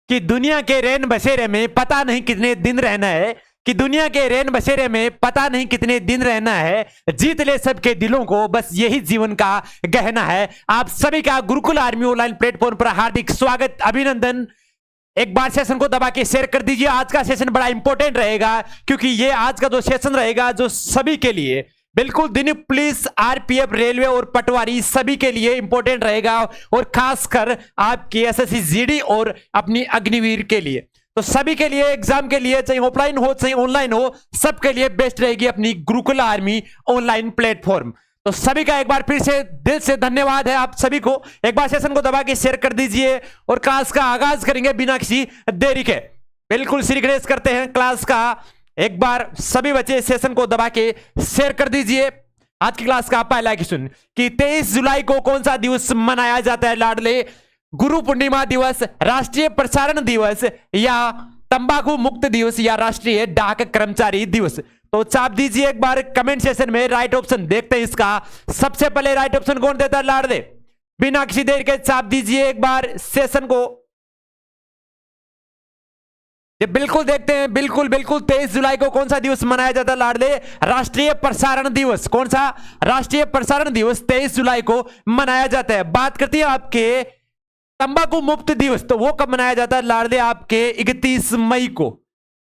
कि दुनिया के रैन बसेरे में पता नहीं कितने दिन रहना है, कि दुनिया के रैन बसेरे में पता नहीं कितने दिन रहना है, जीत ले सबके दिलों को बस यही जीवन का गहना है। आप सभी का गुरुकुल आर्मी ऑनलाइन प्लेटफॉर्म पर हार्दिक स्वागत, अभिनंदन। एक बार सेशन को दबा के शेयर कर दीजिए। आज का सेशन बड़ा इंपॉर्टेंट रहेगा, क्योंकि ये आज का जो सेशन रहेगा जो सभी के लिए बिल्कुल दिन पुलिस, आरपीएफ, रेलवे और पटवारी सभी के लिए इंपॉर्टेंट रहेगा, और खासकर आपके एसएससी जीडी और अपनी अग्निवीर के लिए। तो सभी के लिए, एग्जाम के लिए, चाहे ऑफलाइन हो चाहे ऑनलाइन हो, सबके लिए बेस्ट रहेगी अपनी गुरुकुल आर्मी ऑनलाइन प्लेटफॉर्म। तो सभी का एक बार फिर से दिल से धन्यवाद है आप सभी को। एक बार सेशन को दबा के शेयर कर दीजिए, और क्लास का आगाज करेंगे बिना किसी देरी के। बिल्कुल सीरीज करते हैं क्लास का। एक बार सभी बच्चे सेशन को दबा के शेयर कर दीजिए। आज की क्लास का पहला क्वेश्चन कि 23 जुलाई को कौन सा दिवस मनाया जाता है लाडले? गुरु पूर्णिमा दिवस, राष्ट्रीय प्रसारण दिवस, या तंबाकू मुक्त दिवस, या राष्ट्रीय डाक कर्मचारी दिवस? तो चाप दीजिए एक बार कमेंट सेशन में राइट ऑप्शन। देखते हैं इसका सबसे पहले राइट ऑप्शन कौन देता है लाडले? बिना किसी देर के चाप दीजिए एक बार सेशन को। ये बिल्कुल देखते हैं, बिल्कुल 23 जुलाई को कौन सा दिवस मनाया जाता है लाडले? राष्ट्रीय प्रसारण दिवस। कौन सा? राष्ट्रीय प्रसारण दिवस 23 जुलाई को मनाया जाता है। बात करते हैं आपके तंबाकू मुक्त दिवस, तो वो कब मनाया जाता है लाडले? आपके 31 मई को।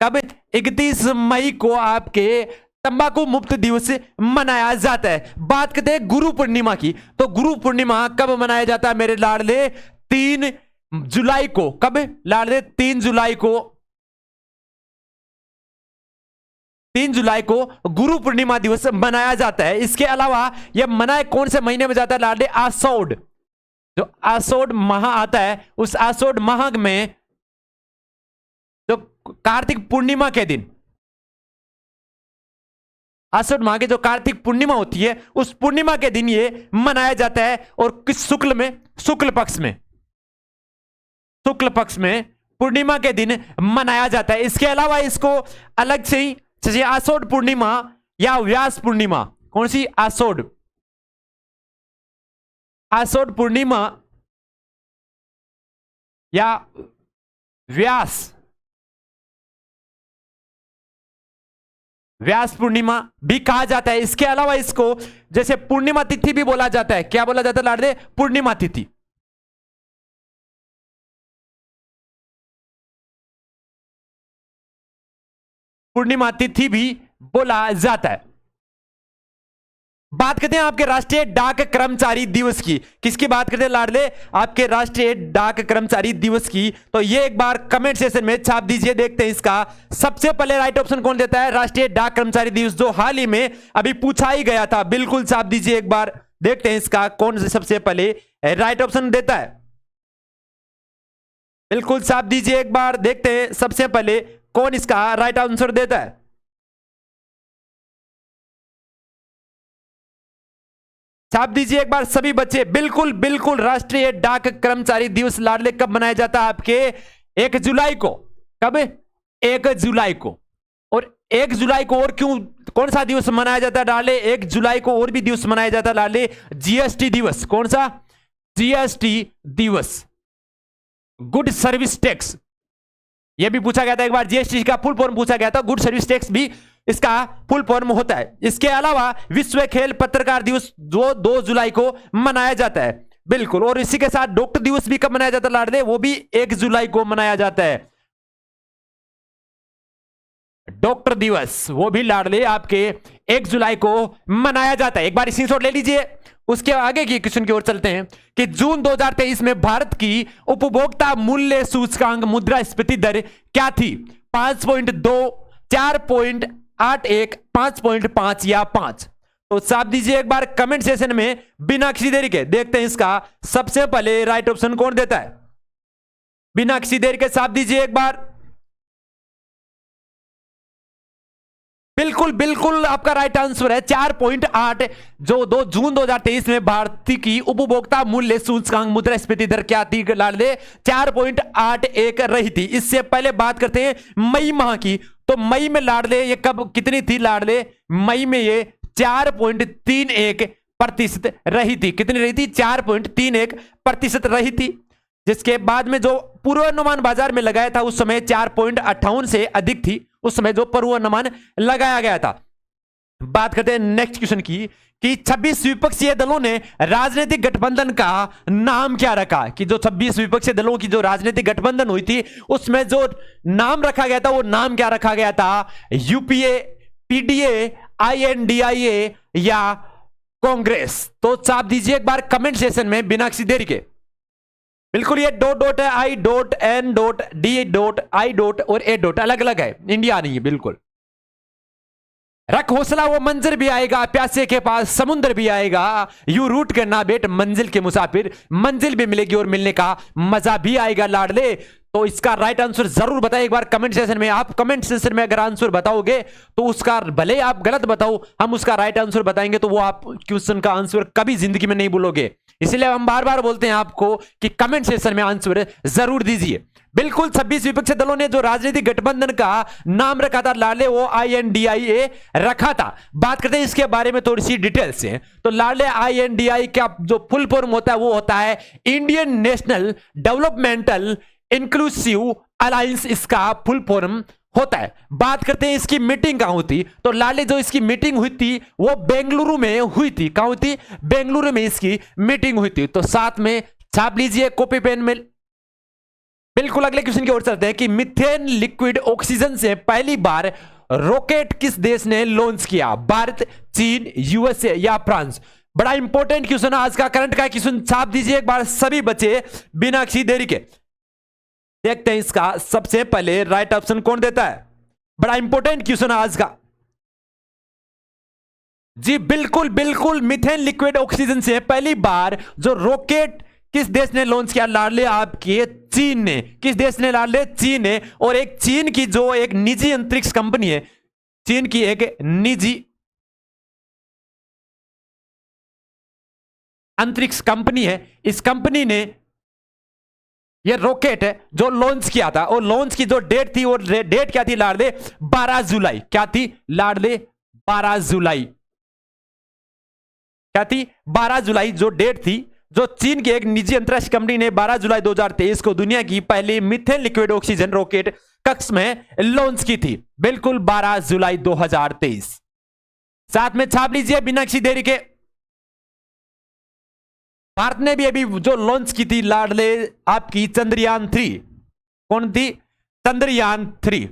कब? 31 मई को आपके तंबाकू मुक्त दिवस मनाया जाता है। बात करते हैं गुरु पूर्णिमा की, तो गुरु पूर्णिमा कब मनाया जाता है मेरे लाडले? 3 जुलाई को। कब लाडले? 3 जुलाई को। 3 जुलाई को गुरु पूर्णिमा दिवस मनाया जाता है। इसके अलावा यह मनाए कौन से महीने में जाता है लाडले? आषाढ़। जो आषाढ़ माह आता है, उस आषाढ़ माह में जो कार्तिक पूर्णिमा के दिन, आषाढ़ माह की जो कार्तिक पूर्णिमा होती है, उस पूर्णिमा के दिन ये मनाया जाता है। और किस शुक्ल में? शुक्ल पक्ष में। शुक्ल पक्ष में पूर्णिमा के दिन मनाया जाता है। इसके अलावा इसको अलग से ही जैसे आषाढ़ पूर्णिमा या व्यास पूर्णिमा। कौन सी? आषाढ़। आषाढ़ पूर्णिमा या व्यास पूर्णिमा भी कहा जाता है। इसके अलावा इसको जैसे पूर्णिमा तिथि भी बोला जाता है। क्या बोला जाता है लाडले? पूर्णिमा तिथि। पूर्णिमा तिथि भी बोला जाता है। बात करते हैं आपके राष्ट्रीय डाक कर्मचारी दिवस की। किसकी बात करते हैं लाडले? आपके राष्ट्रीय डाक कर्मचारी दिवस की। तो ये एक बार कमेंट सेशन में छाप दीजिए। देखते हैं इसका सबसे पहले राइट ऑप्शन कौन देता है? राष्ट्रीय डाक कर्मचारी दिवस, जो हाल ही में अभी पूछा ही गया था। बिल्कुल छाप दीजिए एक बार। देखते हैं इसका कौन सबसे पहले राइट ऑप्शन देता है। बिल्कुल छाप दीजिए एक बार। देखते हैं सबसे पहले कौन इसका राइट आंसर देता है। छाप दीजिए एक बार सभी बच्चे। बिल्कुल राष्ट्रीय डाक कर्मचारी दिवस लाडले कब मनाया जाता है? आपके 1 जुलाई को। कब? 1 जुलाई को। और 1 जुलाई को और क्यों, कौन सा दिवस मनाया जाता है लाडले? 1 जुलाई को और भी दिवस मनाया जाता है लाडले, जीएसटी दिवस। कौन सा? जीएसटी दिवस, गुड सर्विस टैक्स। यह भी पूछा गया था एक बार, जीएसटी का फुल फॉर्म पूछा गया था। गुड सर्विस टैक्स भी इसका फुल फॉर्म होता है। इसके अलावा विश्व खेल पत्रकार दिवस जो 2 जुलाई को मनाया जाता है। बिल्कुल। और इसी के साथ डॉक्टर दिवस भी कब मनाया जाता है लाडले? वो भी 1 जुलाई को मनाया जाता है। डॉक्टर दिवस वो भी लाडले आपके 1 जुलाई को मनाया जाता है। एक बार स्क्रीनशॉट ले लीजिए। उसके आगे की क्वेश्चन की ओर चलते हैं कि जून 2023 में भारत की उपभोक्ता मूल्य सूचकांक मुद्रास्फीति दर क्या थी? 5.2, 4.81, 5.5 या 5? तो छाप दीजिए एक बार कमेंट सेशन में बिना किसी देरी के। देखते हैं इसका सबसे पहले राइट ऑप्शन कौन देता है। बिना किसी देरी के छाप दीजिए एक बार। बिल्कुल आपका राइट आंसर है 4.8। जो 2 जून 2023 में भारत की उपभोक्ता मूल्य सूचकांक मुद्रास्फीति दर क्या थी लाडले? 4.81 रही थी। इससे पहले बात करते हैं मई माह की। तो मई में लाडले ये कब कितनी थी लाडले? मई में ये 4.31% रही थी। कितनी रही थी? 4.31% रही थी। जिसके बाद में जो पूर्वानुमान बाजार में लगाया था उस समय 4.58 से अधिक थी, उस समय जो पूर्वानुमान लगाया गया था। बात करते हैं नेक्स्ट क्वेश्चन की कि 26 विपक्षीय दलों ने राजनीतिक गठबंधन का नाम क्या रखा। कि जो 26 विपक्षीय दलों की जो राजनीतिक गठबंधन हुई थी उसमें जो नाम रखा गया था वो नाम क्या रखा गया था? यूपीए, पीडीए, आईएनडीआईए या कांग्रेस? तो चाप दीजिए एक बार कमेंट सेशन में बिना किसी देरी के। बिल्कुल ये डॉट है, I dot, N dot, D dot, I dot और ए डॉट अलग अलग है, इंडिया नहीं है। बिल्कुल रख हौसला वो मंजर भी आएगा, प्यासे के पास समुंदर भी आएगा, यू रूट करना बेट मंजिल के मुसाफिर, मंजिल भी मिलेगी और मिलने का मजा भी आएगा लाडले। तो इसका राइट आंसर जरूर बताइए एक बार कमेंट सेशन में। आप कमेंट सेशन में अगर आंसर बताओगे तो उसका, भले आप गलत बताओ, हम उसका राइट आंसर बताएंगे तो वो आप क्वेश्चन का आंसर कभी जिंदगी में नहीं भूलोगे। इसलिए हम बार बार बोलते हैं आपको कि कमेंट सेशन में आंसर जरूर दीजिए। बिल्कुल 26 विपक्षी दलों ने जो राजनीतिक गठबंधन का नाम रखा था लाडले, वो आईएनडीआईए रखा था। बात करते हैं इसके बारे में थोड़ी सी डिटेल से। तो लाडले आईएनडीआई का जो फुल फॉर्म होता है वो होता है Indian national developmental inclusive alliance, इसका फुल फॉर्म होता है। बात करते हैं इसकी मीटिंग कहां हुई थी। तो लाडले जो इसकी मीटिंग हुई थी वो बेंगलुरु में हुई थी। कहां हुई थी? बेंगलुरु में इसकी मीटिंग हुई थी। तो साथ में छाप लीजिए कॉपी पेन में। बिल्कुल अगले क्वेश्चन की ओर चलते हैं कि मीथेन लिक्विड ऑक्सीजन से पहली बार रॉकेट किस देश ने लॉन्च किया? भारत, चीन, यूएसए या फ्रांस? बड़ा इंपॉर्टेंट क्वेश्चन आज का, करंट का क्वेश्चन। छाप दीजिए एक बार सभी बच्चे बिना किसी देरी के। देखते हैं इसका सबसे पहले राइट ऑप्शन कौन देता है। बड़ा इंपॉर्टेंट क्वेश्चन आज का जी। बिल्कुल बिल्कुल मीथेन लिक्विड ऑक्सीजन से पहली बार जो रॉकेट किस देश ने लॉन्च किया लाडले? आपके चीन ने। किस देश ने लाडले? चीन ने। और एक चीन की जो एक निजी अंतरिक्ष कंपनी है, चीन की एक निजी अंतरिक्ष कंपनी है, इस कंपनी ने ये रॉकेट है जो लॉन्च किया था। और लॉन्च की जो डेट थी, और डेट क्या थी लाडले? 12 जुलाई। क्या थी लाडले? 12 जुलाई। क्या थी? 12 जुलाई जो डेट थी, जो चीन की एक निजी अंतरिक्ष कंपनी ने 12 जुलाई 2023 को दुनिया की पहली मीथेन लिक्विड ऑक्सीजन रॉकेट कक्ष में लॉन्च की थी। बिल्कुल 12 जुलाई 2023। साथ में छाप लीजिए बिना किसी देरी के। भारत ने भी अभी जो लॉन्च की थी लाडले आपकी चंद्रयान 3। कौन थी? चंद्रयान 3,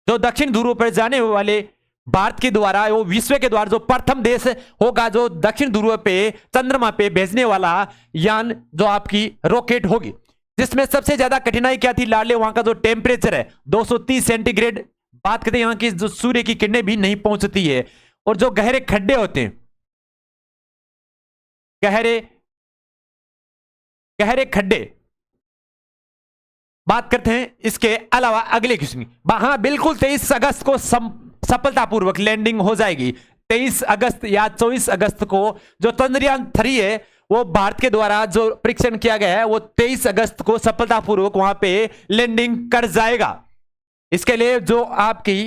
जो दक्षिण ध्रुव पर जाने वाले भारत के द्वारा, वो विश्व के द्वारा जो प्रथम देश होगा जो दक्षिण ध्रुव पे चंद्रमा पे भेजने वाला यान, जो आपकी रॉकेट होगी। जिसमें सबसे ज्यादा कठिनाई क्या थी लाडले? वहां का जो टेम्परेचर है 230 सेंटीग्रेड। बात करते हैं यहां की जो सूर्य की किरणें भी नहीं पहुंचती है। और जो गहरे खड्डे होते हैं, गहरे खड्डे। बात करते हैं इसके अलावा अगले क्वेश्चन। हाँ बिल्कुल 23 अगस्त को सफलतापूर्वक लैंडिंग हो जाएगी। 23 अगस्त या 24 अगस्त को जो चंद्रयान 3 है वो भारत के द्वारा जो परीक्षण किया गया है वो 23 अगस्त को सफलतापूर्वक वहां पे लैंडिंग कर जाएगा। इसके लिए जो आपकी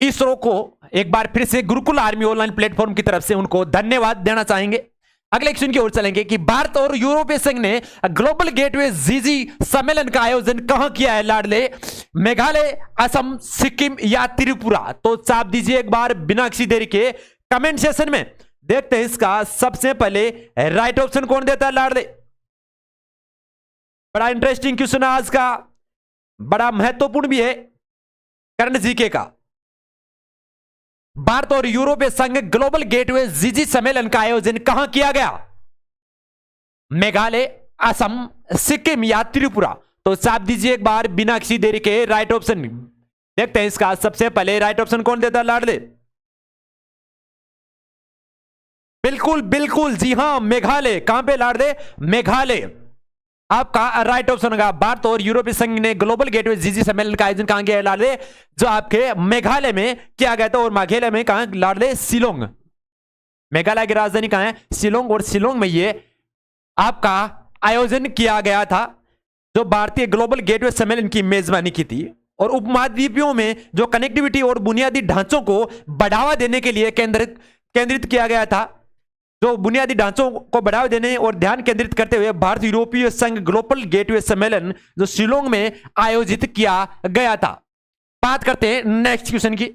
इसरो को एक बार फिर से गुरुकुल आर्मी ऑनलाइन प्लेटफॉर्म की तरफ से उनको धन्यवाद देना चाहेंगे। अगले क्वेश्चन की ओर चलेंगे कि भारत और यूरोपीय संघ ने ग्लोबल गेटवे जीजी सम्मेलन का आयोजन कहां किया है लाडले? मेघालय, असम, सिक्किम या त्रिपुरा? तो चाप दीजिए एक बार बिना किसी देरी के कमेंट सेशन में। देखते हैं इसका सबसे पहले राइट ऑप्शन कौन देता है लाडले। बड़ा इंटरेस्टिंग क्वेश्चन है आज का, बड़ा महत्वपूर्ण भी है करंट जीके का। भारत और यूरोपीय संघ ग्लोबल गेटवे जीजी सम्मेलन का आयोजन कहां किया गया? मेघालय, असम, सिक्किम या त्रिपुरा? तो चाप दीजिए एक बार बिना किसी देरी के राइट ऑप्शन। देखते हैं इसका सबसे पहले राइट ऑप्शन कौन देता है लाडले। बिल्कुल बिल्कुल जी हां, मेघालय। कहां पे लाडले? मेघालय आपका राइट ऑप्शन होगा। भारत और यूरोपीय संघ ने ग्लोबल गेटवे जीजी सम्मेलन का आयोजन कहां किया है लाडले? जो आपके मेघालय में किया गया था। और मेघालय में कहां लाडले? शिलोंग। मेघालय की राजधानी कहां है? शिलोंग। और शिलोंग में ये आपका आयोजन किया गया था, जो भारतीय ग्लोबल गेटवे सम्मेलन की मेजबानी की थी। और उपमहाद्वीपियों में जो कनेक्टिविटी और बुनियादी ढांचों को बढ़ावा देने के लिए केंद्रित किया गया था। जो बुनियादी ढांचों को बढ़ावा देने और ध्यान केंद्रित करते हुए भारत यूरोपीय संघ ग्लोबल गेटवे सम्मेलन जो शिलोंग में आयोजित किया गया था। बात करते हैं नेक्स्ट क्वेश्चन की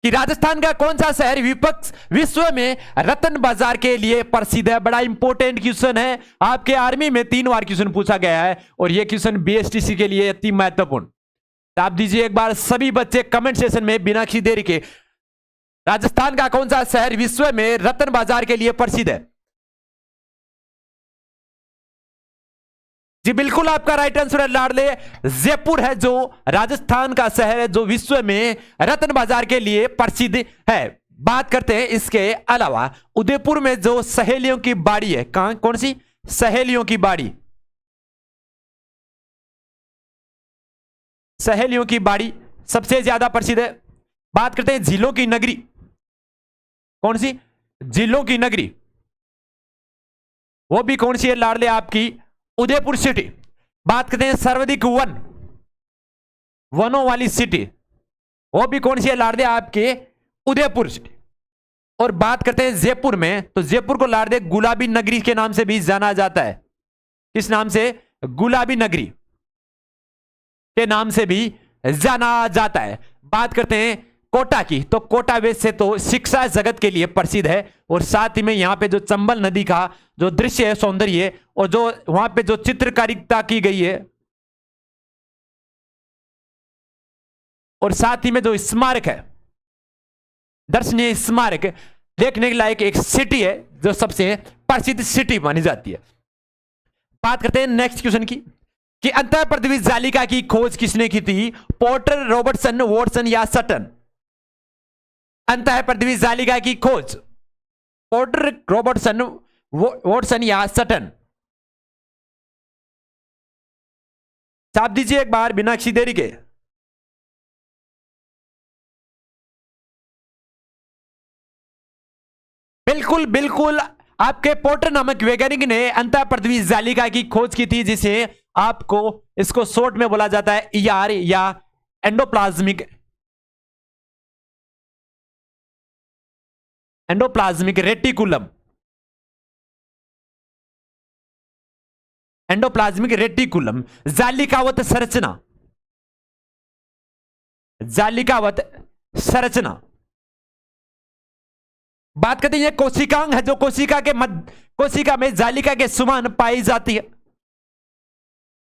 कि राजस्थान का कौन सा शहर विपक्ष विश्व में रत्न बाजार के लिए प्रसिद्ध है। बड़ा इंपॉर्टेंट क्वेश्चन है, आपके आर्मी में 3 बार क्वेश्चन पूछा गया है और यह क्वेश्चन बीएसटीसी के लिए अति महत्वपूर्ण। आप दीजिए एक बार सभी बच्चे कमेंट सेशन में बिना किसी देरी के, राजस्थान का कौन सा शहर विश्व में रत्न बाजार के लिए प्रसिद्ध है। जी बिल्कुल आपका राइट आंसर है लाडले, जयपुर है जो राजस्थान का शहर है जो विश्व में रत्न बाजार के लिए प्रसिद्ध है। बात करते हैं इसके अलावा उदयपुर में जो सहेलियों की बाड़ी है, कहां कौन सी सहेलियों की बाड़ी, सहेलियों की बाड़ी सबसे ज्यादा प्रसिद्ध है। बात करते हैं झीलों की नगरी, कौन सी झीलों की नगरी, वो भी कौन सी है लाडले आपकी उदयपुर सिटी। बात करते हैं सर्वाधिक वनों वाली सिटी, वो भी कौन सी है लाडले आपके उदयपुर सिटी। और बात करते हैं जयपुर में, तो जयपुर को लाडले गुलाबी नगरी के नाम से भी जाना जाता है। किस नाम से, गुलाबी नगरी के नाम से भी जाना जाता है। बात करते हैं कोटा की, तो कोटा वैसे तो शिक्षा जगत के लिए प्रसिद्ध है और साथ ही में यहां पे जो चंबल नदी का जो दृश्य है, सौंदर्य है, और जो वहां पे जो चित्रकारिता की गई है और साथ ही में जो स्मारक है, दर्शनीय स्मारक देखने के लायक एक सिटी है जो सबसे प्रसिद्ध सिटी मानी जाती है। बात करते हैं नेक्स्ट क्वेश्चन की कि अंतः पृथ्वी जालिका की खोज किसने की थी, पोर्टर, रॉबर्टसन, वॉटसन या सटन। अंतः पृथ्वी जालिका की खोज पोर्टर, रॉबर्टसन, वॉटसन या सटन। छाप दीजिए एक बार बिना किसी देरी के। बिल्कुल बिल्कुल आपके पोर्टर नामक वैज्ञानिक ने अंतः पृथ्वी जालिका की खोज की थी, जिसे आपको इसको शॉर्ट में बोला जाता है ईआर या एंडोप्लाज्मिक रेटिकुलम, एंडोप्लाज्मिक रेटिकुलम। जालिकावत संरचना, जालिकावत संरचना। बात करते हैं कोशिकांग है जो कोशिका के कोशिका में जालिका के समान पाई जाती है,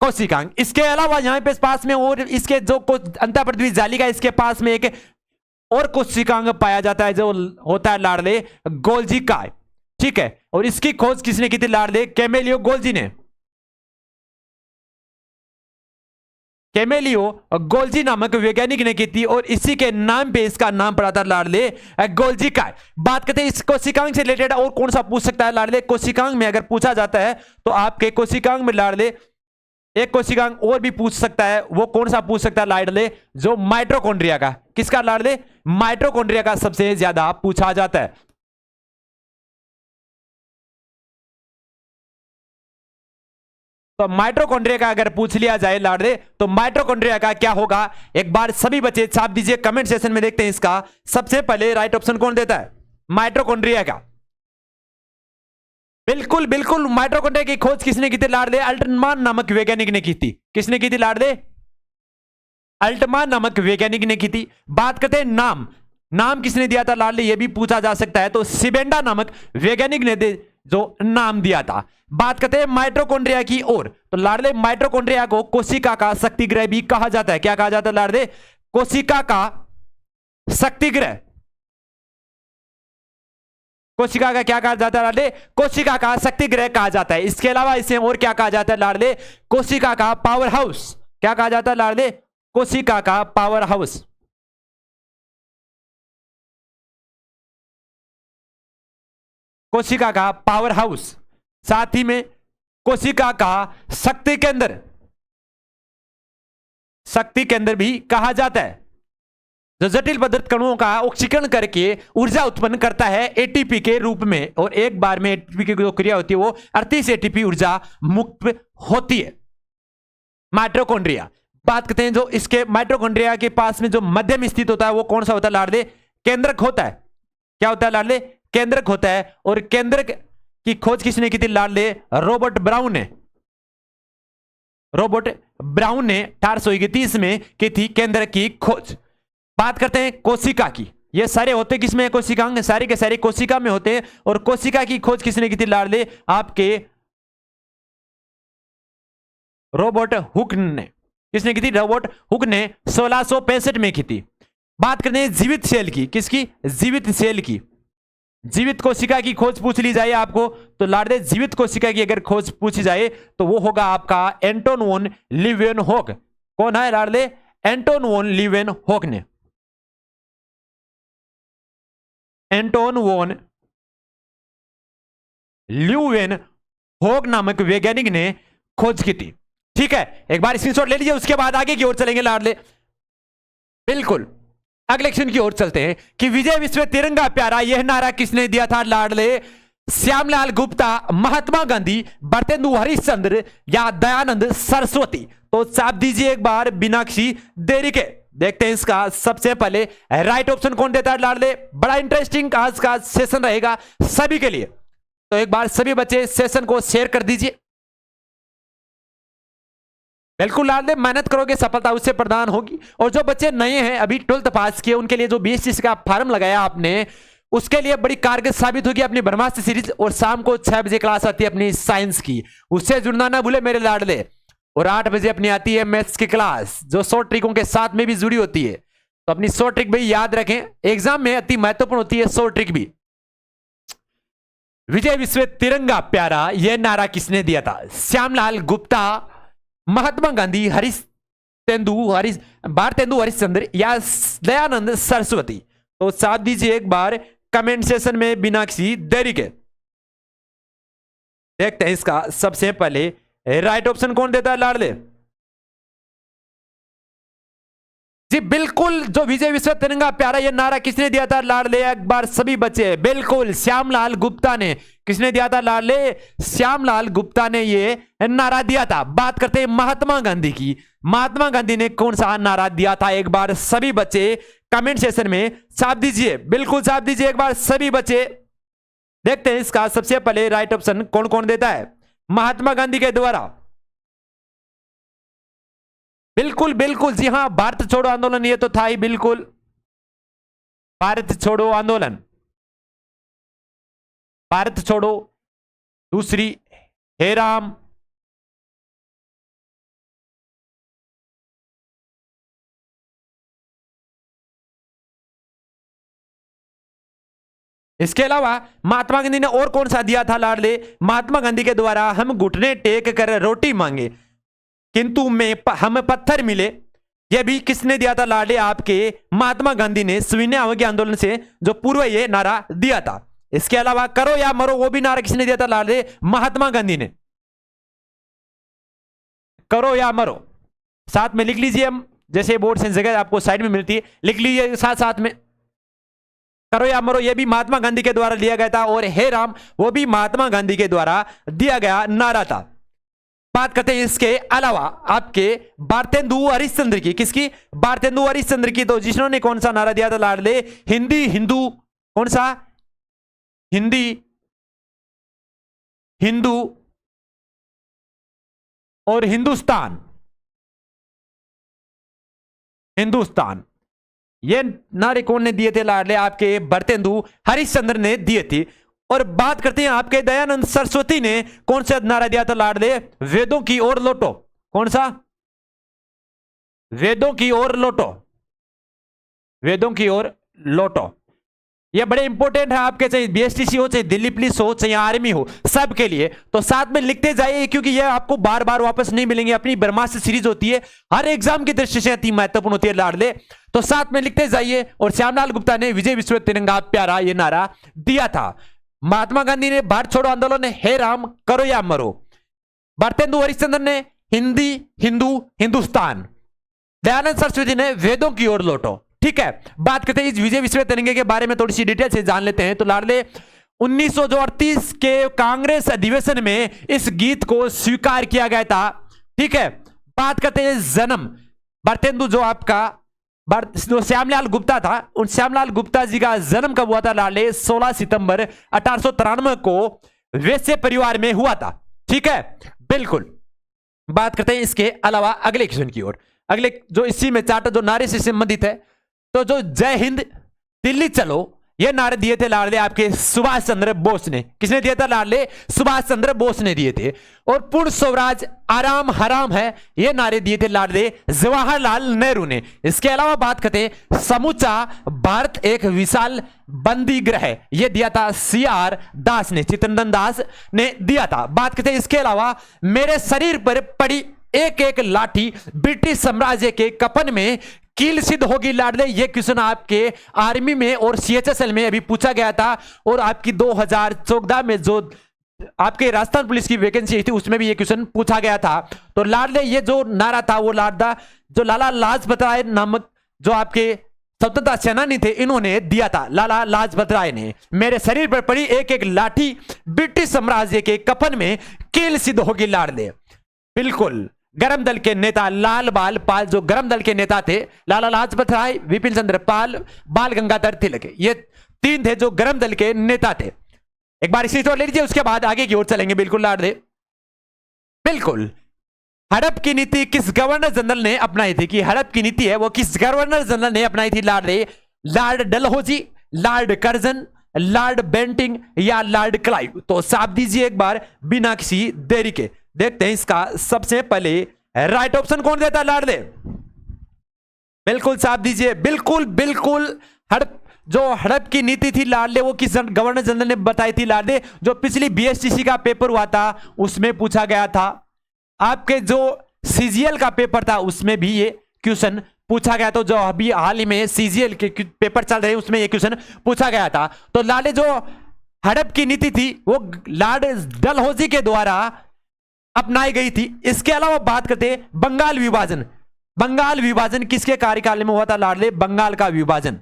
कोशिकांग। इसके अलावा यहां पे पास में और इसके जो अंतः पृथ्वी जालिका, इसके पास में एक और कोशिकांग पाया जाता है जो होता है लाडले गोल्जी का, ठीक है। और इसकी खोज किसने की थी लाडले, कैमेलियो गोल्जी ने, कैमेलियो गोल्जी नामक वैज्ञानिक ने की थी और इसी के नाम पे इसका नाम पड़ा था लाडले गोल्जी का। बात करते हैं इस कोशिकांग से रिलेटेड और कौन सा पूछ सकता है लाडले, कोशिकांग में अगर पूछा जाता है तो आपके कोशिकांग में लाडले एक कोशिकांग और भी पूछ सकता है, वो कौन सा पूछ सकता है लाडले, जो माइटोकॉन्ड्रिया का, किसका लाडले, माइटोकॉन्ड्रिया का सबसे ज्यादा पूछा जाता है। तो माइटोकॉन्ड्रिया का अगर पूछ लिया जाए लाडले तो माइटोकॉन्ड्रिया का क्या होगा, एक बार सभी बच्चे छाप दीजिए कमेंट सेशन में, देखते हैं इसका सबसे पहले राइट ऑप्शन कौन देता है माइटोकॉन्ड्रिया का। बिल्कुल बिल्कुल माइटोकॉन्ड्रिया की खोज किसने की थी लाडले, अल्टमान नामक वैज्ञानिक ने की थी। किसने की थी लाडले, अल्टमान नामक वैज्ञानिक ने की थी। बात करते हैं नाम, नाम किसने दिया था लाडले, यह भी पूछा जा सकता है, तो सिबेंडा नामक वैज्ञानिक ने जो नाम दिया था। बात करते हैं माइटोकॉन्ड्रिया की ओर, तो लाडले माइटोकॉन्ड्रिया को कोशिका का शक्तिगृह भी कहा जाता है। क्या कहा जाता है लाडले, कोशिका का शक्तिगृह, कोशिका का क्या कहा जाता है लाडले, कोशिका का शक्तिगृह कहा जाता है। इसके अलावा इसे और क्या कहा जाता है लाडले, कोशिका का पावर हाउस। क्या कहा जाता है लाडले, कोशिका का पावर हाउस। कोशिका का पावर हाउस, साथ ही में कोशिका का शक्ति केंद्र, शक्ति केंद्र भी कहा जाता है, जो जटिल पदार्थ कणों का ऑक्सीकरण करके ऊर्जा उत्पन्न करता है एटीपी के रूप में, और एक बार में एटीपी की जो क्रिया होती है वो 38 एटीपी ऊर्जा मुक्त होती है माइटोकॉन्ड्रिया। बात करते हैं जो इसके माइटोकॉन्ड्रिया के पास में जो मध्यम स्थित होता है वो कौन सा होता है लाडले, केंद्रक होता है। क्या होता है लाडले, केंद्रक होता है, और केंद्रक की खोज किसने की थी लाडले? रॉबर्ट ब्राउन ने। रॉबर्ट ब्राउन ने 1831 में की थी केंद्रक की खोज। बात करते हैं कोशिका की। ये सारे होते किसमें? कोशिकांग, सारे के सारे कोशिका में होते हैं। और कोशिका की खोज किसने की थी लाडले? आपके रॉबर्ट हुक ने। किसने की थी? रॉबर्ट हुक ने 1665 में की थी। बात करते हैं जीवित सेल की। किसकी? जीवित सेल की। जीवित कोशिका की खोज पूछ ली जाए आपको तो लाडले जीवित कोशिका की अगर खोज पूछी जाए तो वो होगा आपका एंटोन वॉन लीवेनहोक। कौन है लाडले? एंटोन वॉन लीवेनहोक ने। एंटोन वॉन ल्यूवेनहोक नामक वैज्ञानिक ने खोज की थी। ठीक है, एक बार स्क्रीनशॉट ले लीजिए, उसके बाद आगे की ओर चलेंगे लाडले। बिल्कुल अगले क्वेश्चन की ओर चलते हैं कि विजय विश्व तिरंगा प्यारा यह नारा किसने दिया था लाडले? श्यामलाल गुप्ता, महात्मा गांधी, बरतेंदु हरिश्चंद्र या दयानंद सरस्वती? तो चाप दीजिए एक बार बिनाक्षी देरी के। देखते हैं इसका सबसे पहले राइट ऑप्शन कौन देता है लाडले? बड़ा इंटरेस्टिंग आज का सेशन रहेगा सभी के लिए, तो एक बार सभी बच्चे सेशन को शेयर कर दीजिए। बिल्कुल लाडले, मेहनत करोगे सफलता उससे प्रदान होगी। और जो बच्चे नए हैं अभी 12th पास किए उनके लिए जो बीएससी का फॉर्म लगाया आपने उसके लिए बड़ी कारगर साबित होगी अपनी ब्रह्मास्त्र सीरीज। और शाम को 6 बजे क्लास आती है अपनी साइंस की, उससे जुड़ना ना भूले मेरे लाडले। और 8 बजे अपनी आती है मैथ्स की क्लास जो शॉर्ट ट्रिकों के साथ में भी जुड़ी होती है, तो अपनी शॉर्ट ट्रिक भी याद रखें, एग्जाम में अति महत्वपूर्ण होती है शॉर्ट ट्रिक भी। विजय विश्व तिरंगा प्यारा यह नारा किसने दिया था? श्यामलाल गुप्ता, महात्मा गांधी, भारतेंदु हरिश्चंद्र या दयानंद सरस्वती? तो साथ दीजिए एक बार कमेंट सेशन में बिनाक्षी देरी के। देखते हैं इसका सबसे पहले राइट ऑप्शन कौन देता है लाडले? जी बिल्कुल, जो विजय विश्व तिरंगा प्यारा ये नारा किसने दिया था लाडले? एक बार सभी बच्चे, बिल्कुल श्यामलाल गुप्ता ने। किसने दिया था लाडले? श्यामलाल गुप्ता ने ये नारा दिया था। बात करते हैं महात्मा गांधी की। महात्मा गांधी ने कौन सा नारा दिया था? एक बार सभी बच्चे कमेंट सेशन में छाप दीजिए, बिल्कुल छाप दीजिए एक बार सभी बच्चे। देखते हैं इसका सबसे पहले राइट ऑप्शन कौन कौन देता है महात्मा गांधी के द्वारा। बिल्कुल बिल्कुल, जी हां, भारत छोड़ो आंदोलन ये तो था ही, बिल्कुल भारत छोड़ो आंदोलन, भारत छोड़ो। दूसरी हे राम, इसके अलावा महात्मा गांधी ने और कौन सा दिया था लाडले? महात्मा गांधी के द्वारा हम घुटने टेक कर रोटी मांगे किंतु हमें पत्थर मिले, यह भी किसने दिया था लाडले? आपके महात्मा गांधी ने सविनय अवज्ञा आंदोलन से जो पूर्व ये नारा दिया था। इसके अलावा करो या मरो वो भी नारा किसने दिया था लाडले? महात्मा गांधी ने। करो या मरो साथ में लिख लीजिए, हम जैसे बोर्ड से जगह आपको साइड में मिलती है लिख लीजिए साथ साथ में। करो या मरो ये भी महात्मा गांधी के द्वारा लिया गया था, और हे राम वो भी महात्मा गांधी के द्वारा दिया गया नारा था। बात करते हैं इसके अलावा आपके भारतेंदु हरिश्चंद्र की। किसकी? भारतेंदु हरिश्चंद्र की। तो जिन्होंने कौन सा नारा दिया था लाडले? हिंदी हिंदू, कौन सा? हिंदी हिंदू और हिंदुस्तान, हिंदुस्तान, ये नारे कौन ने दिए थे लाडले? आपके भारतेंदु हरिश्चंद्र ने दिए थे। और बात करते हैं आपके दयानंद सरस्वती ने कौन सा नारा दिया था लाडले? वेदों की ओर लौटो। कौन सा? वेदों की ओर लौटो, वेदों की ओर लौटो। ये बड़े इंपॉर्टेंट है आपके, चाहे बीएसटीसी हो, चाहे दिल्ली पुलिस हो, चाहे आर्मी हो, सबके लिए। तो साथ में लिखते जाइए क्योंकि ये आपको बार बार वापस नहीं मिलेंगे। अपनी ब्रह्मास्त्र सीरीज होती है, हर एग्जाम की दृष्टि से अति महत्वपूर्ण होती है लाडले, तो साथ में लिखते जाइए। और श्यामलाल गुप्ता ने विजय विश्व तिरंगा प्यारा ये नारा दिया था। महात्मा गांधी ने भारत छोड़ो आंदोलन, हे राम करो या मरो। भारतेंदु हरिश्चंद्र ने हिंदी हिंदू हिंदुस्तान। दयानंद सरस्वती ने वेदों की ओर लौटो। ठीक है, बात करते हैं इस विजय विश्व तिरंगे के बारे में थोड़ी सी डिटेल से जान लेते हैं। तो लाडले 1938 के कांग्रेस अधिवेशन में इस गीत को स्वीकार किया गया था। ठीक है, बात करते हैं जन्म। भारतेंदु जो आपका जो श्यामलाल गुप्ता था, उन श्यामलाल गुप्ता जी का जन्म कब हुआ था लाडले? 16 सितंबर 1893 को वैश्य परिवार में हुआ था। ठीक है, बिल्कुल। बात करते हैं इसके अलावा अगले क्वेश्चन की ओर। अगले जो इसी में चार्ट जो नारे से संबंधित है, तो जो जय हिंद दिल्ली चलो ये नारे दिए थे लाडले आपके सुभाष चंद्र बोस ने। किसने दिया था लाडले? सुभाष चंद्र बोस ने दिए थे। और पूर्ण स्वराज आराम हराम है ये नारे दिए थे लाडले जवाहरलाल नेहरू ने। इसके अलावा बात करते हैं समूचा भारत एक विशाल बंदी ग्रह है, ये दिया था CR दास ने, चित्तरंजन दास ने दिया था। बात करते हैं इसके अलावा मेरे शरीर पर पड़ी एक एक लाठी ब्रिटिश साम्राज्य के कफन में कील सिद्ध होगी लाडले। ये क्वेश्चन आपके आर्मी में और CHSL में अभी पूछा गया था, और आपकी 2014 में जो आपके राजस्थान पुलिस की वैकेंसी थी उसमें भी ये क्वेश्चन पूछा गया था। तो लाडले ये जो नारा था वो लाडला जो लाला लाजपत राय नामक जो आपके स्वतंत्रता सेनानी थे इन्होंने दिया था। लाला लाजपत राय ने, मेरे शरीर पर पड़ी एक एक लाठी ब्रिटिश साम्राज्य के कफन में कील सिद्ध होगी लाडले। बिल्कुल। गरम दल के नेता लाल बाल पाल, जो गरम दल के नेता थे लाला लाजपत राय, विपिन चंद्र पाल, बाल गंगाधर तिलक, ये तीन थे जो गरम दल के नेता थे। एक बार इसी तो ले लीजिए, उसके बाद आगे की ओर चलेंगे। बिल्कुल लाडले, बिल्कुल। हड़प की नीति किस गवर्नर जनरल ने अपनाई थी? कि हड़प की नीति है वो किस गवर्नर जनरल ने अपनाई थी लाडले? Lord Dalhousie, lord Curzon, lord Bentinck या लॉर्ड क्लाइव? तो साफ दीजिए एक बार बिना किसी देरी के। देखते हैं इसका सबसे पहले राइट ऑप्शन कौन देता है लाडले? बिल्कुल साफ दीजिए। बिल्कुल बिल्कुल। हड़प जो हड़प की नीति थी लाडले वो किस गवर्नर जनरल ने बताई थी लाडले? जो पिछली BSTC का पेपर हुआ था उसमें पूछा गया था। आपके जो CGL का पेपर था उसमें भी ये क्वेश्चन पूछा गया। तो जो अभी हाल ही में CGL के पेपर चल रहे हैं उसमें ये क्वेश्चन पूछा गया था। तो लाडले जो हड़प की नीति थी वो लॉर्ड डलहौजी के द्वारा अपनाई गई थी। इसके अलावा बात करते हैं बंगाल विभाजन। बंगाल विभाजन किसके कार्यकाल में हुआ था लाडले? बंगाल का विभाजन,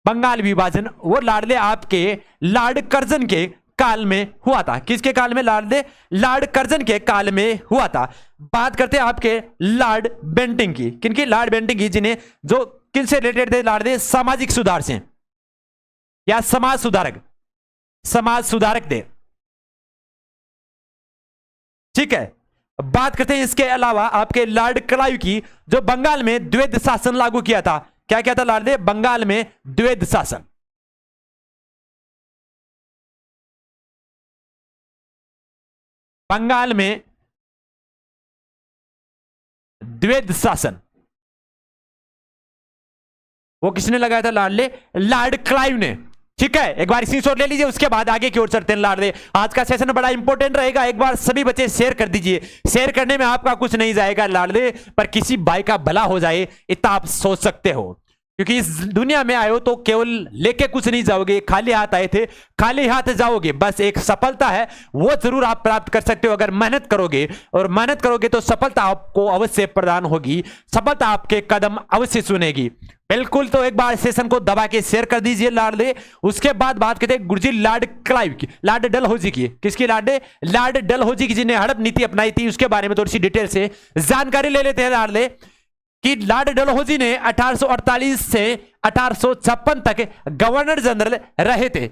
बंगाल विभाजन वो लाडले आपके लॉर्ड कर्जन के काल में हुआ था। किसके काल में लाडले? लॉर्ड कर्जन के काल में हुआ था। बात करते हैं आपके लॉर्ड बेंटिंग की। किनकी? लॉर्ड बेंटिंग की, जिन्हें जो किनसे रिलेटेड थे लाडले? सामाजिक सुधार से या समाज सुधारक, समाज सुधारक थे। ठीक है। बात करते हैं इसके अलावा आपके लॉर्ड क्लाइव की, जो बंगाल में द्वैध शासन लागू किया था। क्या क्या था लाडले? बंगाल में द्वैध शासन। बंगाल में द्वैध शासन वो किसने लगाया था लाडले? लॉर्ड क्लाइव ने। ठीक है, एक बार इसी शॉट ले लीजिए, उसके बाद आगे की ओर चलते हैं लाडले। आज का सेशन बड़ा इंपॉर्टेंट रहेगा। एक बार सभी बच्चे शेयर कर दीजिए। शेयर करने में आपका कुछ नहीं जाएगा लाडले, पर किसी भाई का भला हो जाए इतना आप सोच सकते हो। क्योंकि इस दुनिया में आए हो तो केवल लेके कुछ नहीं जाओगे, खाली हाथ आए थे खाली हाथ जाओगे। बस एक सफलता है वो जरूर आप प्राप्त कर सकते हो अगर मेहनत करोगे, और मेहनत करोगे तो सफलता आपको अवश्य प्रदान होगी, सफलता आपके कदम अवश्य सुनेगी। बिल्कुल। तो एक बार सेशन को दबा के शेयर कर दीजिए लाडले। उसके बाद बात करते हैं गुरुजी लॉर्ड क्लाइव की, लॉर्ड डलहौजी की। किसकी लाडले? लॉर्ड डलहौजी की, जिन्हें हड़प नीति अपनाई थी। उसके बारे में थोड़ी सी डिटेल से जानकारी ले लेते हैं लाडले कि लॉर्ड डलहौजी ने 1848 से 1856 तक गवर्नर जनरल रहे थे।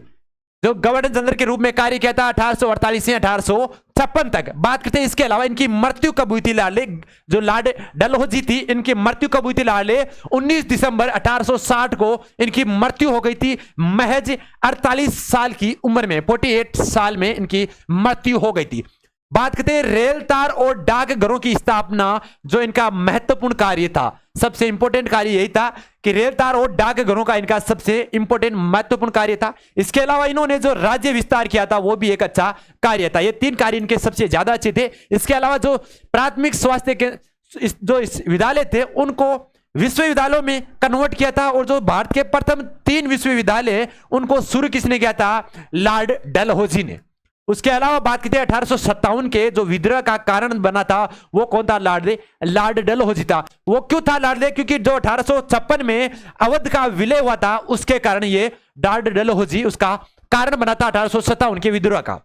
जो गवर्नर जनरल के रूप में कार्य किया था 1848 से 1856 तक। बात करते हैं इसके अलावा इनकी मृत्यु कब हुई थी लाडले? जो लॉर्ड डलहौजी थी इनकी मृत्यु कब हुई थी लाडले? 19 दिसंबर 1860 को इनकी मृत्यु हो गई थी। महज 48 साल की उम्र में, 48 साल में इनकी मृत्यु हो गई थी। बात करते हैं रेल तार और डाकघरों की स्थापना, जो इनका महत्वपूर्ण कार्य था। सबसे इंपॉर्टेंट कार्य यही था कि रेल तार और डाकघरों का इनका सबसे इंपॉर्टेंट महत्वपूर्ण कार्य था। इसके अलावा इन्होंने जो राज्य विस्तार किया था वो भी एक अच्छा कार्य था। ये तीन कार्य इनके सबसे ज्यादा अच्छे थे। इसके अलावा जो प्राथमिक स्वास्थ्य के जो विद्यालय थे उनको विश्वविद्यालयों में कन्वर्ट किया था, और जो भारत के प्रथम 3 विश्वविद्यालय उनको शुरू किसने किया था? लॉर्ड डलहौजी ने। उसके अलावा बात करते हैं 1857 के जो विद्रोह का कारण बना था वो कौन था? लॉर्ड डलहौजी था। वो क्यों था लाडले? क्योंकि जो 1856 में अवध का विलय हुआ था उसके कारण ये लॉर्ड डलहौजी उसका कारण बना था 1857 के विद्रोह का।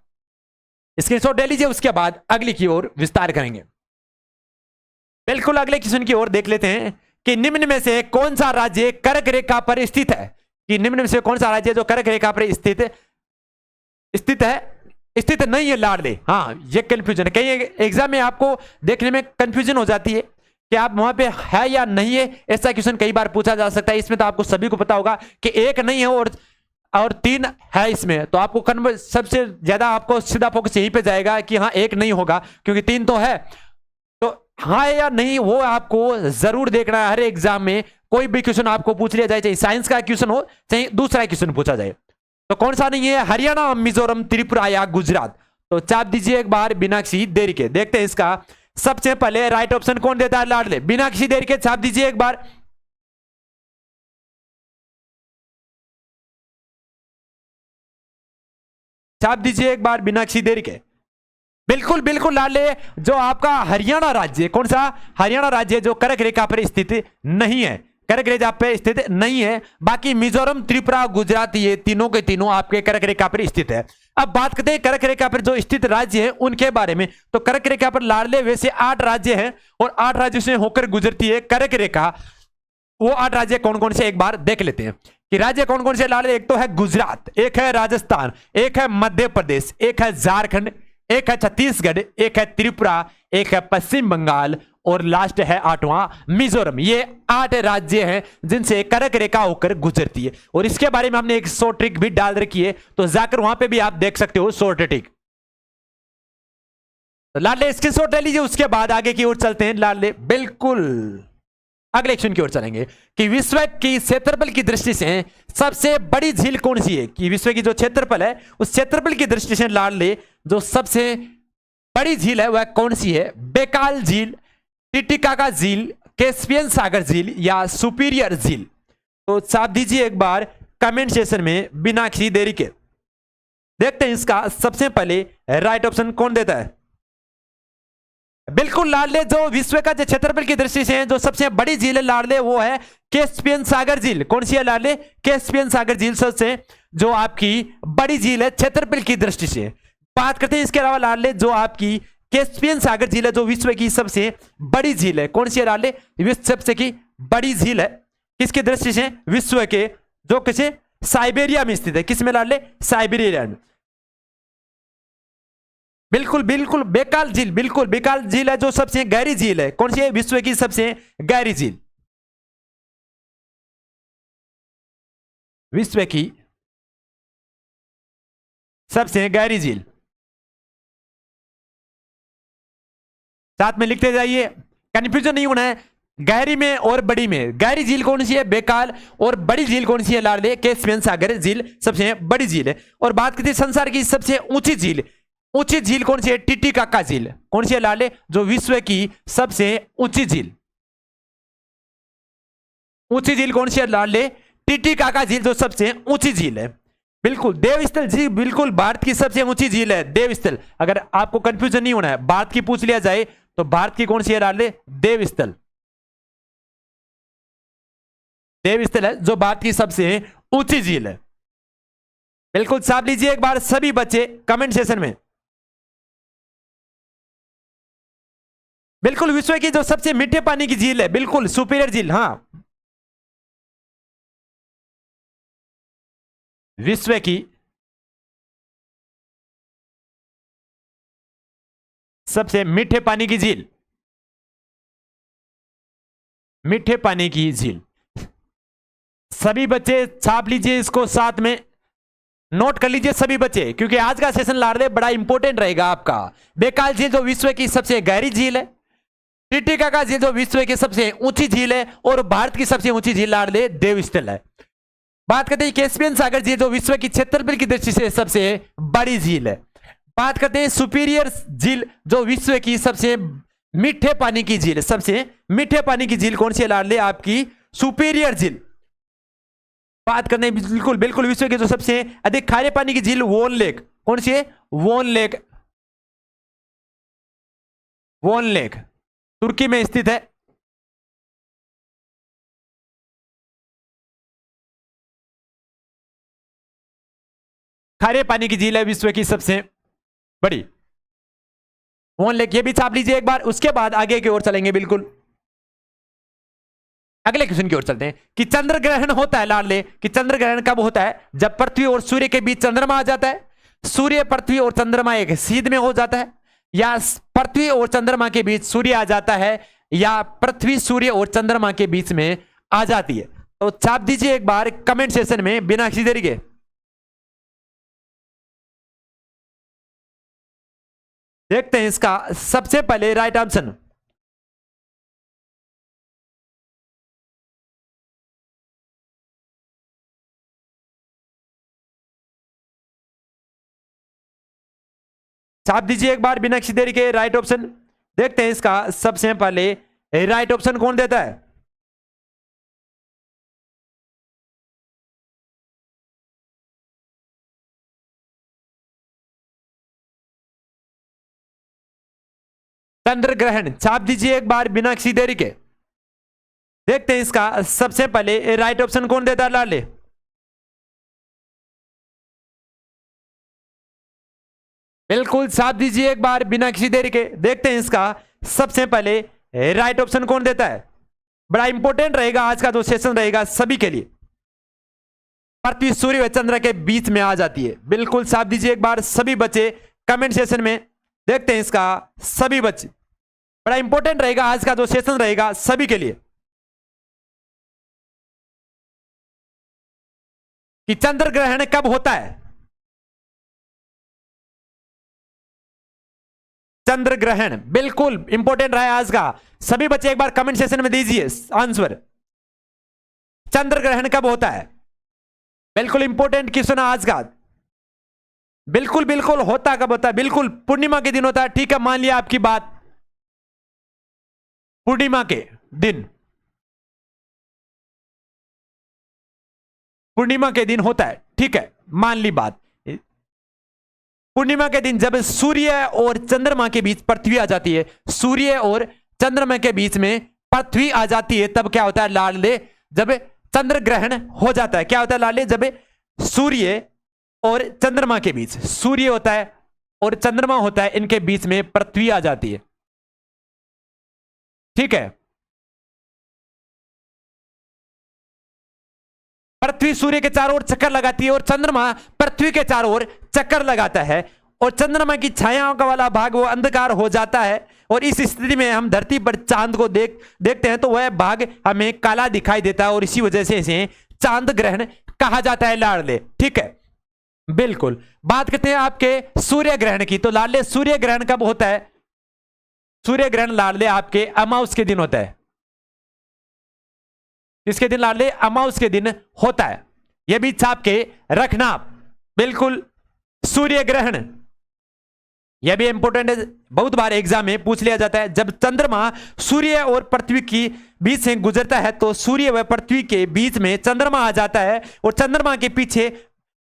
स्क्रीनशॉट ले लीजिए, उसके बाद अगली की ओर विस्तार करेंगे। बिल्कुल अगले क्वेश्चन की ओर देख लेते हैं कि निम्न में से कौन सा राज्य कर्क रेखा पर स्थित है। कि निम्न में से कौन सा राज्य जो कर्क रेखा पर स्थित नहीं है लाडले। हाँ, ये कंफ्यूजन है, कहीं एग्जाम में आपको देखने में कंफ्यूजन हो जाती है कि आप वहां पे है या नहीं है। ऐसा क्वेश्चन कई बार पूछा जा सकता है। इसमें तो आपको सभी को पता होगा कि एक नहीं है और 3 है इसमें, तो आपको सबसे ज्यादा आपको सीधा फोकस यहीं पे जाएगा कि हाँ एक नहीं होगा, क्योंकि 3 तो है। तो हाँ या नहीं वो आपको जरूर देखना है। हर एग्जाम में कोई भी क्वेश्चन आपको पूछ लिया जाए, चाहे साइंस का क्वेश्चन हो चाहे दूसरा क्वेश्चन पूछा जाए, तो कौन सा नहीं है, हरियाणा, मिजोरम, त्रिपुरा या गुजरात। तो चाप दीजिए एक बार बिना किसी देरी के। देखते हैं इसका सबसे पहले राइट ऑप्शन कौन देता है लाडले। बिना किसी देरी के छाप दीजिए एक बार। छाप दीजिए एक बार बिना किसी देरी के। बिल्कुल बिल्कुल लाडले, जो आपका हरियाणा राज्य, कौन सा, हरियाणा राज्य जो कर्क रेखा पर स्थित नहीं है, कर्क रेखा पर स्थित नहीं है। बाकी मिजोरम, त्रिपुरा, गुजरात ये तीनों के तीनों आपके कर्क रेखा पर स्थित है। अब बात करते हैं कर्क रेखा पर जो स्थित राज्य है उनके बारे में। तो कर्क रेखा पर लाडले वैसे 8 राज्य हैं और 8 राज्यों से होकर गुजरती है कर्क रेखा। वो 8 राज्य कौन कौन से एक बार देख लेते हैं कि राज्य कौन कौन से लाडले। एक तो है गुजरात, एक है राजस्थान, एक है मध्य प्रदेश, एक है झारखंड, एक है छत्तीसगढ़, एक है त्रिपुरा, एक है पश्चिम बंगाल और लास्ट है 8वां मिजोरम। ये 8 राज्य हैं जिनसे कर्क रेखा होकर गुजरती है। और इसके बारे में हमने एक शॉर्ट ट्रिक भी डाल रखी है, तो जाकर वहां पे भी आप देख सकते हो शॉर्ट ट्रिक। तो लाडले स्क्रीनशॉट ले लीजिए। उसके बाद आगे की ओर चलते हैं लाडले, बिल्कुल अगले क्वेश्चन की ओर चलेंगे कि विश्व की क्षेत्रफल की दृष्टि से सबसे बड़ी झील कौन सी है। कि विश्व की जो क्षेत्रफल है उस क्षेत्रफल की दृष्टि से लाडले जो सबसे बड़ी झील है वह कौन सी है। बेकाल झील, टिटिकाका झील, कैस्पियन सागर झील या सुपीरियर झील। तो छाप दीजिए एक बार कमेंट सेक्शन में बिना किसी देरी के। देखते हैं इसका सबसे पहले राइट ऑप्शन कौन देता है। बिल्कुल लाडले, जो विश्व का जो क्षेत्रफल की दृष्टि से जो सबसे बड़ी झील है लाडले वो है कैस्पियन सागर झील। कौन सी है लाडले, कैस्पियन सागर झील सबसे जो आपकी बड़ी झील है क्षेत्रफल की दृष्टि से। बात करते हैं इसके अलावा लाडले जो आपकी कैस्पियन सागर झील है जो विश्व की सबसे बड़ी झील है। कौन सी है लाडले, विश्व सबसे की बड़ी झील है किसकी दृष्टि से, विश्व के जो किसे साइबेरिया में स्थित है। किसमें लाडले, साइबेरिया में। बिल्कुल बिल्कुल बेकाल झील, बिल्कुल बेकाल झील है जो सबसे गहरी झील है। कौन सी है, विश्व की सबसे गहरी झील, विश्व की सबसे गहरी झील। साथ में लिखते जाइए, कंफ्यूजन नहीं होना है। गहरी में और बड़ी में, गहरी झील कौन सी है, बेकाल, और बड़ी झील कौन सी है लाडले, कैस्पियन सागर झील सबसे बड़ी झील है। और बात करते हैं संसार की सबसे ऊंची झील, ऊंची झील कौन सी है, टिटिकाका झील। कौन सी है लाडले, जो विश्व की सबसे ऊंची झील, ऊंची झील कौन सी है लाडले, टिटिकाका झील जो सबसे ऊंची झील है। बिल्कुल देवस्थल झील, बिल्कुल भारत की सबसे ऊंची झील है देवस्थल। अगर आपको कंफ्यूजन नहीं होना है, भारत की पूछ लिया जाए तो भारत की कौन सी है लाडले, देवस्थल। देवस्थल है जो भारत की सबसे ऊंची झील है। बिल्कुल छाप लीजिए एक बार सभी बच्चे कमेंट सेशन में। बिल्कुल विश्व की जो सबसे मीठे पानी की झील है, बिल्कुल सुपीरियर झील। हाँ, विश्व की सबसे मीठे पानी की झील, मीठे पानी की झील। सभी बच्चे छाप लीजिए इसको, साथ में नोट कर लीजिए सभी बच्चे, क्योंकि आज का सेशन लाडले बड़ा इंपॉर्टेंट रहेगा आपका। बेकाल झील जो विश्व की सबसे गहरी झील है, टिटिकाका झील जो विश्व की सबसे ऊंची झील है, और भारत की सबसे ऊंची झील लाडले देवस्थल है। बात करते हैं कैस्पियन सागर झील जो विश्व की क्षेत्रफल की दृष्टि से सबसे बड़ी झील है। बात करते हैं सुपीरियर झील जो विश्व की सबसे मीठे पानी की झील है। सबसे मीठे पानी की झील कौन सी है लाडले, आपकी सुपीरियर झील। बात करते हैं बिल्कुल बिल्कुल विश्व की जो सबसे अधिक खारे पानी की झील वोन लेक। कौन सी है, वोन लेक। वोन लेक तुर्की में स्थित है। खारे पानी की झील है विश्व की सबसे बड़ी, वोन लेक। ये भी छाप लीजिए एक बार। उसके बाद आगे की ओर चलेंगे। बिल्कुल अगले क्वेश्चन की ओर चलते हैं कि चंद्र ग्रहण होता है लाडले, कि चंद्र ग्रहण कब होता है? जब पृथ्वी और सूर्य के बीच चंद्रमा आ जाता है, सूर्य पृथ्वी और चंद्रमा एक सीध में हो जाता है, या पृथ्वी और चंद्रमा के बीच सूर्य आ जाता है, या पृथ्वी सूर्य और चंद्रमा के बीच में आ जाती है। तो छाप दीजिए एक बार कमेंट सेशन में बिना किसी देरी के। देखते हैं इसका सबसे पहले राइट ऑप्शन। छाप दीजिए एक बार बिना किसी देरी के राइट ऑप्शन। देखते हैं इसका सबसे पहले राइट ऑप्शन कौन देता है। चंद्र ग्रहण, छाप दीजिए एक बार बिना किसी देरी के। देखते हैं इसका सबसे पहले राइट ऑप्शन कौन देता है लाले। बिल्कुल छाप दीजिए एक बार बिना किसी देरी के। देखते हैं इसका सबसे पहले राइट ऑप्शन कौन देता है। बड़ा इंपॉर्टेंट रहेगा आज का जो सेशन रहेगा सभी के लिए। पृथ्वी सूर्य व चंद्र के बीच में आ जाती है। बिल्कुल छाप दीजिए एक बार सभी बच्चे कमेंट सेशन में। देखते हैं इसका सभी बच्चे, बड़ा इंपॉर्टेंट रहेगा आज का जो सेशन रहेगा सभी के लिए, कि चंद्र ग्रहण कब होता है। चंद्र ग्रहण बिल्कुल इंपॉर्टेंट रहा है आज का। सभी बच्चे एक बार कमेंट सेशन में दीजिए आंसर। चंद्र ग्रहण कब होता है? बिल्कुल इंपॉर्टेंट क्वेश्चन आज का। बिल्कुल बिल्कुल होता कब होता है? बिल्कुल पूर्णिमा के दिन होता है। ठीक है, मान लिया आपकी बात, पूर्णिमा के दिन, पूर्णिमा के दिन होता है। ठीक है, मान ली बात। पूर्णिमा के दिन जब सूर्य और चंद्रमा के बीच पृथ्वी आ जाती है, सूर्य और चंद्रमा के बीच में पृथ्वी आ जाती है, तब क्या होता है लाडले? जब चंद्र ग्रहण हो जाता है। क्या होता है लाडले? जब सूर्य और चंद्रमा के बीच, सूर्य होता है और चंद्रमा होता है, इनके बीच में पृथ्वी आ जाती है। ठीक है, पृथ्वी सूर्य के चारों ओर चक्कर लगाती है और चंद्रमा पृथ्वी के चारों ओर चक्कर लगाता है, और चंद्रमा की छायाओं का वाला भाग वो अंधकार हो जाता है, और इस स्थिति में हम धरती पर चांद को देखते हैं तो वह भाग हमें काला दिखाई देता है, और इसी वजह से इसे चांद ग्रहण कहा जाता है लाडले। ठीक है, बिल्कुल। बात करते हैं आपके सूर्य ग्रहण की। तो लाडले सूर्य ग्रहण कब होता है? सूर्य ग्रहण लाडले आपके अमावस के दिन होता है। किसके दिन लाडले? अमावस के दिन होता है। यह भी छाप के रखना। बिल्कुल, सूर्य ग्रहण यह भी इंपॉर्टेंट है, बहुत बार एग्जाम में पूछ लिया जाता है। जब चंद्रमा सूर्य और पृथ्वी की बीच से गुजरता है तो सूर्य व पृथ्वी के बीच में चंद्रमा आ जाता है, और चंद्रमा के पीछे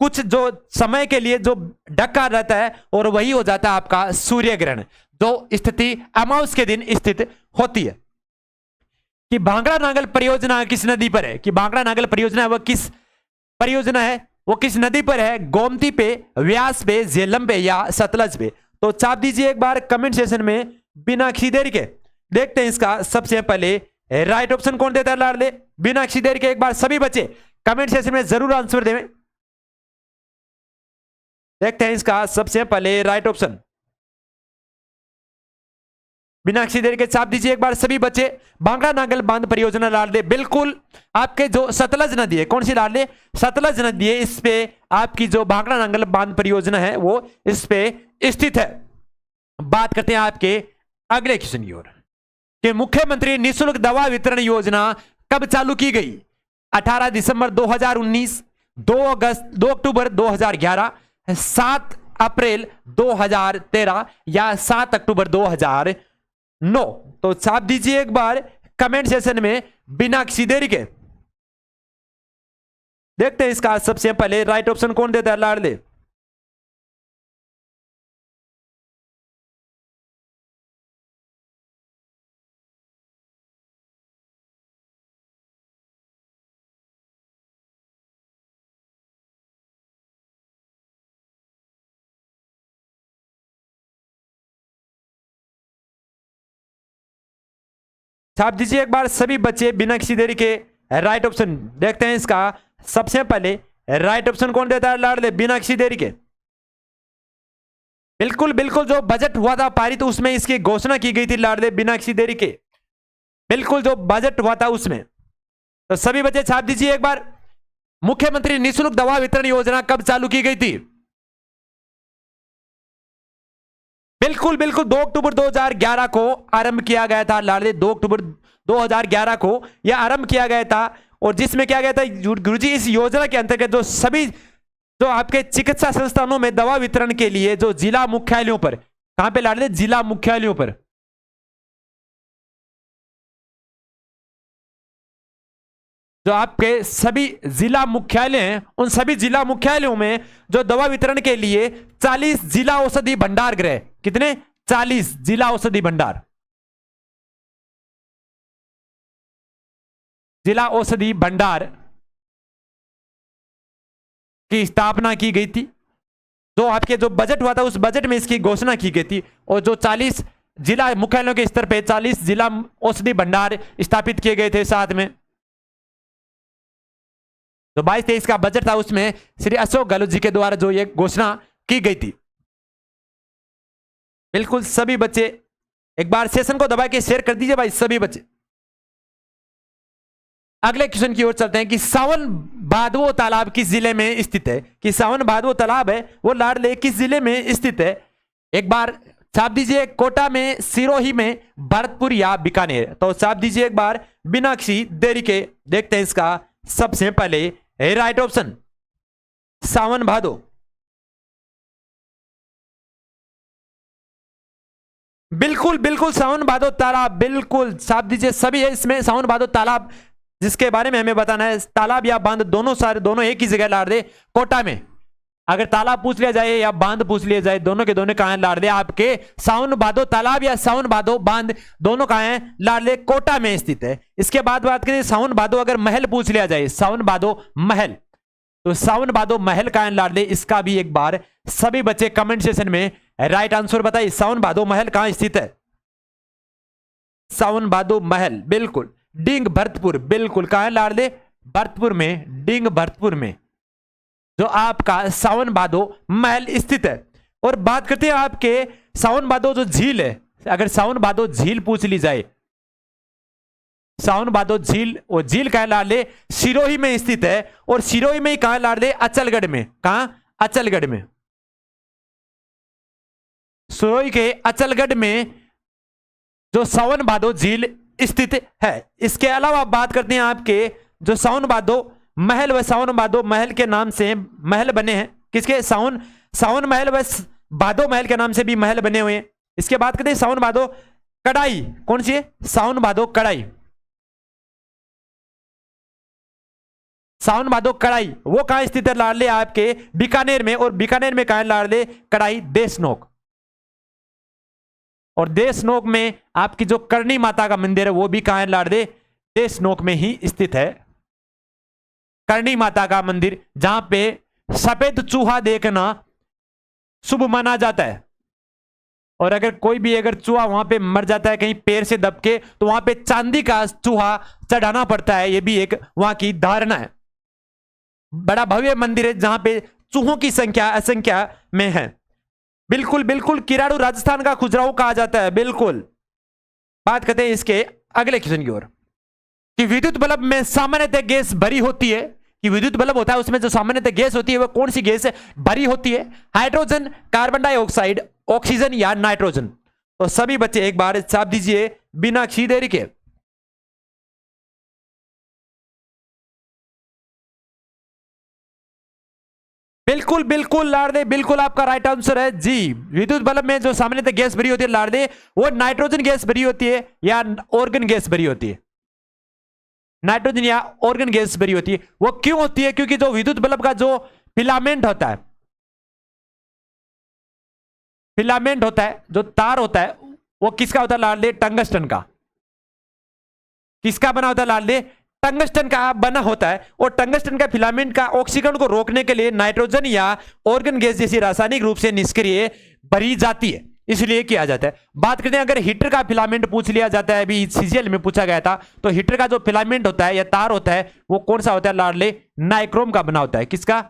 कुछ जो समय के लिए जो ढका रहता है, और वही हो जाता है आपका सूर्य ग्रहण, जो स्थिति अमावस के दिन स्थित होती है। कि भांगड़ा नागल परियोजना किस नदी पर है? कि भांगड़ा नागल परियोजना वह किस परियोजना है? वो किस नदी पर है? गोमती पे, व्यास पे, झेलम पे, या सतलज पे? तो छाप दीजिए एक बार कमेंट सेशन में बिना किसी देरी के। देखते हैं इसका सबसे पहले राइट ऑप्शन कौन देता है लाडले। बिना किसी देरी के एक बार सभी बच्चे कमेंट सेशन में जरूर आंसर देवें। देखते हैं इसका सबसे पहले राइट ऑप्शन। बिना किसी देरी के छाप दीजिए एक बार सभी बच्चे। भांगड़ा नागल बांध परियोजना लाडले बिल्कुल आपके जो सतलज नदी है, कौन सी लाडले? सतलज नदी है, इस पे आपकी जो भांगड़ा नागल बांध परियोजना है वो इस पे स्थित है। बात करते हैं आपके अगले क्वेश्चन की ओर, कि मुख्यमंत्री निःशुल्क दवा वितरण योजना कब चालू की गई? 18 दिसंबर 2019, 2 अक्टूबर 2011, 7 अप्रैल 2013, या 7 अक्टूबर 2009? तो छाप दीजिए एक बार कमेंट सेशन में बिना किसी देरी के। देखते हैं इसका सबसे पहले राइट ऑप्शन कौन देता है लाडले। छाप दीजिए एक बार सभी बच्चे बिना किसी देरी के। राइट ऑप्शन देखते हैं इसका। सबसे पहले राइट ऑप्शन कौन देता है लाडले बिना किसी देरी के? बिल्कुल बिल्कुल, जो बजट हुआ था पारित तो उसमें इसकी घोषणा की गई थी लाडले बिना किसी देरी के। बिल्कुल जो बजट हुआ था उसमें। तो सभी बच्चे छाप दीजिए एक बार। मुख्यमंत्री निःशुल्क दवा वितरण योजना कब चालू की गई थी? बिल्कुल बिल्कुल 2 अक्टूबर 2011 को आरंभ किया गया था लाडले। 2 अक्टूबर 2011 को यह आरंभ किया गया था। और जिसमें क्या गया था गुरुजी, इस योजना के अंतर्गत जो सभी जो आपके चिकित्सा संस्थानों में दवा वितरण के लिए जो जिला मुख्यालयों पर, कहां पे लाडले? जिला मुख्यालयों पर। जो आपके सभी जिला मुख्यालय हैं उन सभी जिला मुख्यालयों में जो दवा वितरण के लिए 40 जिला औषधि भंडार गृह, कितने? 40 जिला औषधि भंडार, जिला औषधि भंडार की स्थापना की गई थी। जो आपके जो बजट हुआ था उस बजट में इसकी घोषणा की गई थी। और जो 40 जिला मुख्यालयों के स्तर पे 40 जिला औषधि भंडार स्थापित किए गए थे साथ में। जो 22-23 का बजट था उसमें श्री अशोक गहलोत जी के द्वारा जो ये घोषणा की गई थी। बिल्कुल सभी बच्चे एक बार सेशन को दबा के शेयर कर दीजिए भाई सभी बच्चे। अगले क्वेश्चन की ओर चलते हैं कि सावन भादवो तालाब किस जिले में स्थित है? कि सावन भादवो तालाब है वो लाडले किस जिले में स्थित है? एक बार छाप दीजिए। कोटा में, सिरोही में, भरतपुर या बीकानेर। तो छाप दीजिए एक बार बिना किसी देरी के। देखते हैं इसका सबसे पहले राइट ऑप्शन सावन भादो। बिल्कुल बिल्कुल सावन भादो तालाब, बिल्कुल छाप दीजिए सभी है इसमें। सावन भादो तालाब जिसके बारे में हमें बताना है, तालाब या बांध दोनों सारे दोनों एक ही जगह लाडले कोटा में। अगर तालाब पूछ लिया जाए या बांध पूछ लिया जाए, दोनों के दोनों कहां है लाडले? आपके सावन भादो तालाब या सावन भादो बांध दोनों कहां है लाडले? कोटा में स्थित है। इसके बाद बात करें सावन भादो अगर महल पूछ लिया जाए, सावन भादो महल, तो सावन भादो महल कहां है लाडले? इसका भी एक बार सभी बच्चे कमेंट सेशन में राइट आंसर बताइए। सावन भादो महल कहां स्थित है? सावन भादो महल बिल्कुल डिंग भरतपुर, बिल्कुल कहां है लाडले? भरतपुर में, डिंग भरतपुर में जो आपका सावन भादो महल स्थित है। और बात करते हैं आपके सावन भादो जो झील है, अगर सावन भादो झील पूछ ली जाए, सावन भादो झील, वो झील कहां लाडले? सिरोही में स्थित है। और सिरोही में ही कहां लाडले? अचलगढ़ में। कहां? अचलगढ़ में। सिरोही के अचलगढ़ में जो सावन भादो झील स्थित है। इसके अलावा बात करते हैं आपके जो सावन भादो महल व सावन भादो महल के नाम से महल बने हैं। किसके? सावन महल व भादो महल के नाम से भी महल बने हुए हैं। इसके बाद करते हैं सावन भादो कड़ाई, कौन सी है? सावन भादो कड़ाई, सावन भादो कड़ाई वो कहां स्थित है लाडले? आपके बीकानेर में। और बीकानेर में कहां है लाडले? कड़ाई देशनोक। और देशनोक में आपकी जो करणी माता का मंदिर है वो भी कहां है लाडले? देशनोक में ही स्थित है करणी माता का मंदिर, जहां पे सफेद चूहा देखना शुभ माना जाता है। और अगर कोई भी अगर चूहा वहां पे मर जाता है कहीं पैर से दबके, तो वहां पे चांदी का चूहा चढ़ाना पड़ता है। यह भी एक वहां की धारणा है। बड़ा भव्य मंदिर है जहां पे चूहों की संख्या असंख्या में है। बिल्कुल बिल्कुल किराड़ू राजस्थान का खुजराऊ कहा जाता है। बिल्कुल। बात करते हैं इसके अगले क्वेश्चन की ओर कि विद्युत बल्ब में सामान्यतः गैस भरी होती है। कि विद्युत बल्ब होता है उसमें जो सामान्यतः गैस होती है वो कौन सी गैस भरी होती है? हाइड्रोजन, कार्बन डाइऑक्साइड, ऑक्सीजन या नाइट्रोजन। तो सभी बच्चे एक बार छाप दीजिए बिना किसी देरी के। बिल्कुल बिल्कुल लाडले, बिल्कुल आपका राइट आंसर है जी। विद्युत बल्ब में जो सामान्यतः गैस भरी होती है लाडले, वो नाइट्रोजन गैस भरी होती है या ऑर्गन गैस भरी होती है? नाइट्रोजन या ऑर्गन गैस भरी होती है। वो क्यों होती है? क्योंकि जो विद्युत बल्ब का जो फिलामेंट होता है, फिलामेंट होता है, जो तार होता है, वो किसका होता है लाडले? टंगस्टन का। किसका बना होता है लाडले? टंगस्टन का बना होता है। और टंगस्टन का फिलामेंट का ऑक्सीकरण को रोकने के लिए नाइट्रोजन या ऑर्गन गैस जैसी रासायनिक रूप से निष्क्रिय भरी जाती है। इसलिए किया जाता है। बात करते हैं अगर हीटर का फिलामेंट पूछ लिया जाता है, अभी सीजीएल में पूछा गया था, तो हीटर का जो फिलामेंट होता है या तार होता है वो कौन सा होता है लाडले? नाइक्रोम का बना होता है। किसका?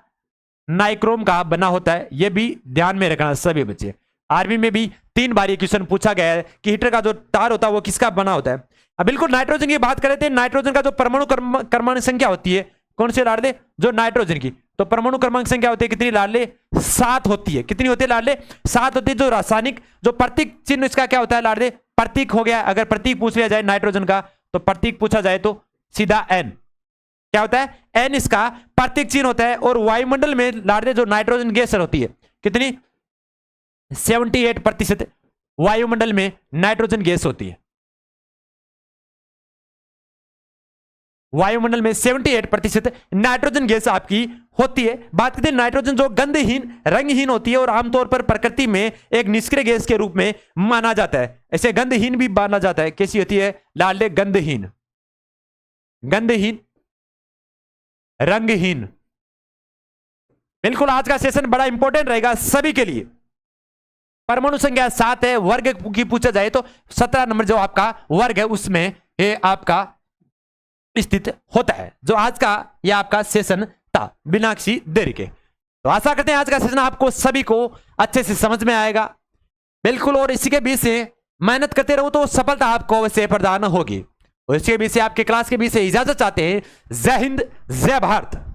नाइक्रोम का बना होता है। ये भी ध्यान में रखना सभी बच्चे। आर्मी में भी 3 बार ये क्वेश्चन पूछा गया है कि हीटर का जो तार होता है वो किसका बना होता है। अब बिल्कुल नाइट्रोजन की बात करें तो नाइट्रोजन का जो परमाणु क्रमांक संख्या होती है, कौन से लाडले? जो नाइट्रोजन की, तो परमाणु क्रमांक संख्या होती है कितनी लाडले? 7 होती है। कितनी होती है लाडले? 7 होती है। जो रासायनिक जो प्रतीक चिन्ह इसका क्या होता है लाडले? प्रतीक हो गया। अगर प्रतीक पूछ लिया जाए नाइट्रोजन का, तो प्रतीक पूछा जाए तो सीधा एन क्या होता है? एन इसका प्रतीक चिन्ह होता है। और वायुमंडल में लाडले जो नाइट्रोजन गैस होती है कितनी? 78% वायुमंडल में नाइट्रोजन गैस होती है। वायुमंडल में 78% नाइट्रोजन गैस आपकी होती है। बात करते हैं नाइट्रोजन जो गंधहीन रंगहीन होती है और आमतौर पर प्रकृति में एक निष्क्रिय गैस के रूप में माना जाता है। ऐसे गंधहीन भी माना जाता है। कैसी होती है लाडले? गंधहीन, गंधहीन, रंगहीन। बिल्कुल आज का सेशन बड़ा इंपॉर्टेंट रहेगा सभी के लिए। परमाणु संख्या 7 है। वर्ग की पूछा जाए तो 17 नंबर जो आपका वर्ग है उसमें ये आपका स्थित होता है। जो आज का यह आपका सेशन था बिना किसी देरी के। तो आशा करते हैं आज का सेशन आपको सभी को अच्छे से समझ में आएगा। बिल्कुल, और इसी के बीच से मेहनत करते रहो तो सफलता आपको अवश्य प्रदान होगी। और इसके बीच से आपके क्लास के बीच से इजाजत चाहते हैं। जय हिंद, जय भारत।